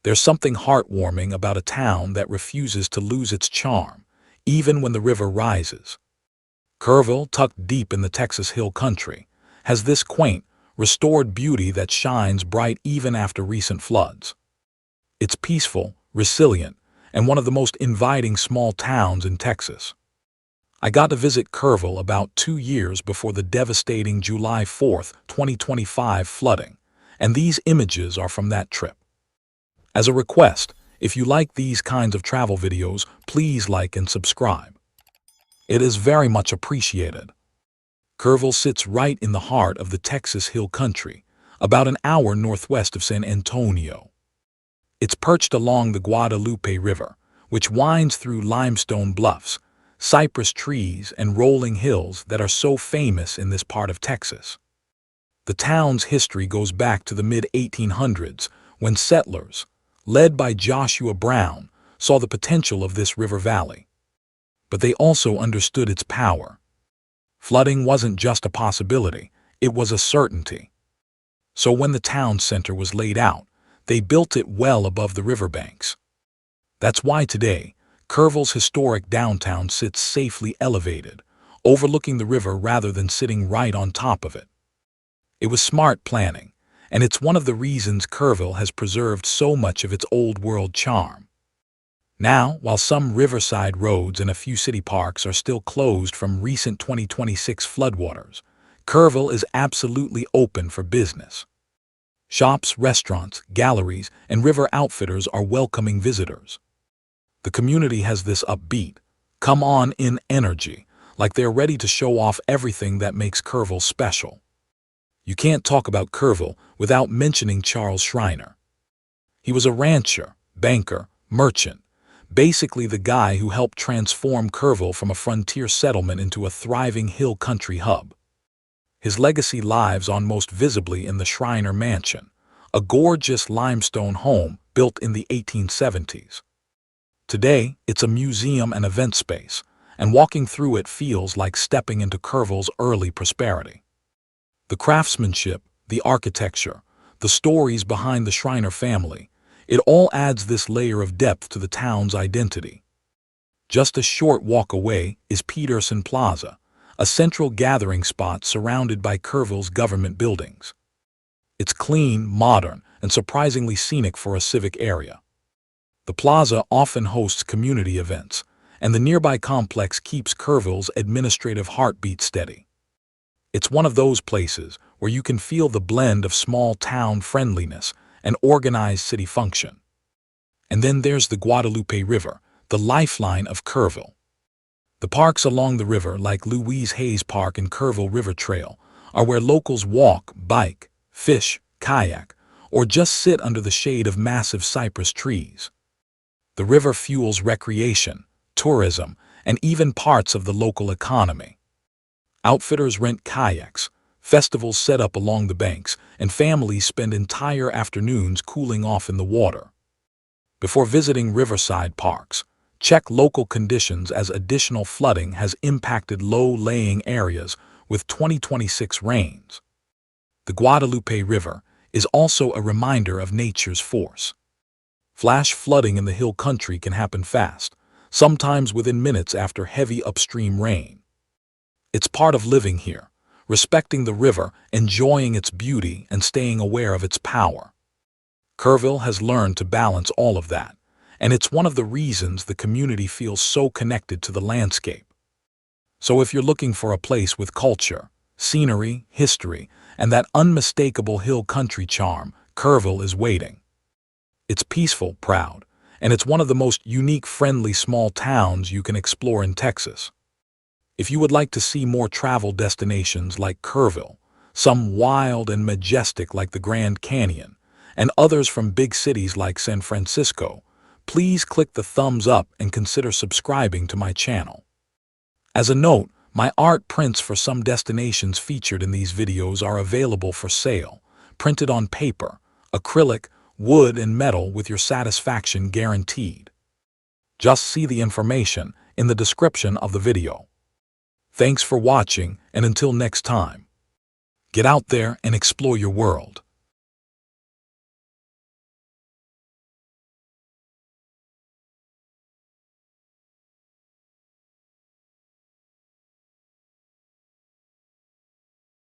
There's something heartwarming about a town that refuses to lose its charm, even when the river rises. Kerrville, tucked deep in the Texas Hill Country, has this quaint, restored beauty that shines bright even after recent floods. It's peaceful, resilient, and one of the most inviting small towns in Texas. I got to visit Kerrville about 2 years before the devastating July 4, 2025 flooding, and these images are from that trip. As a request, if you like these kinds of travel videos, please like and subscribe. It is very much appreciated. Kerrville sits right in the heart of the Texas Hill Country, about an hour northwest of San Antonio. It's perched along the Guadalupe River, which winds through limestone bluffs, cypress trees, and rolling hills that are so famous in this part of Texas. The town's history goes back to the mid-1800s, when settlers, led by Joshua Brown, saw the potential of this river valley. But they also understood its power. Flooding wasn't just a possibility, it was a certainty. So when the town center was laid out, they built it well above the riverbanks. That's why today, Kerrville's historic downtown sits safely elevated, overlooking the river rather than sitting right on top of it. It was smart planning, and it's one of the reasons Kerrville has preserved so much of its old-world charm. Now, while some riverside roads and a few city parks are still closed from recent 2026 floodwaters, Kerrville is absolutely open for business. Shops, restaurants, galleries, and river outfitters are welcoming visitors. The community has this upbeat, come-on-in energy, like they're ready to show off everything that makes Kerrville special. You can't talk about Kerrville without mentioning Charles Schreiner. He was a rancher, banker, merchant, basically the guy who helped transform Kerrville from a frontier settlement into a thriving hill country hub. His legacy lives on most visibly in the Schreiner Mansion, a gorgeous limestone home built in the 1870s. Today, it's a museum and event space, and walking through it feels like stepping into Kerrville's early prosperity. The craftsmanship, the architecture, the stories behind the Schreiner family, it all adds this layer of depth to the town's identity. Just a short walk away is Peterson Plaza, a central gathering spot surrounded by Kerrville's government buildings. It's clean, modern, and surprisingly scenic for a civic area. The plaza often hosts community events, and the nearby complex keeps Kerrville's administrative heartbeat steady. It's one of those places where you can feel the blend of small-town friendliness and organized city function. And then there's the Guadalupe River, the lifeline of Kerrville. The parks along the river, like Louise Hayes Park and Kerrville River Trail, are where locals walk, bike, fish, kayak, or just sit under the shade of massive cypress trees. The river fuels recreation, tourism, and even parts of the local economy. Outfitters rent kayaks, festivals set up along the banks, and families spend entire afternoons cooling off in the water. Before visiting riverside parks, check local conditions as additional flooding has impacted low-lying areas with 2026 rains. The Guadalupe River is also a reminder of nature's force. Flash flooding in the hill country can happen fast, sometimes within minutes after heavy upstream rain. It's part of living here, respecting the river, enjoying its beauty, and staying aware of its power. Kerrville has learned to balance all of that, and it's one of the reasons the community feels so connected to the landscape. So if you're looking for a place with culture, scenery, history, and that unmistakable hill country charm, Kerrville is waiting. It's peaceful, proud, and it's one of the most unique, friendly small towns you can explore in Texas. If you would like to see more travel destinations like Kerrville, some wild and majestic like the Grand Canyon, and others from big cities like San Francisco, please click the thumbs up and consider subscribing to my channel. As a note, my art prints for some destinations featured in these videos are available for sale, printed on paper, acrylic, wood, and metal with your satisfaction guaranteed. Just see the information in the description of the video. Thanks for watching, and until next time, get out there and explore your world.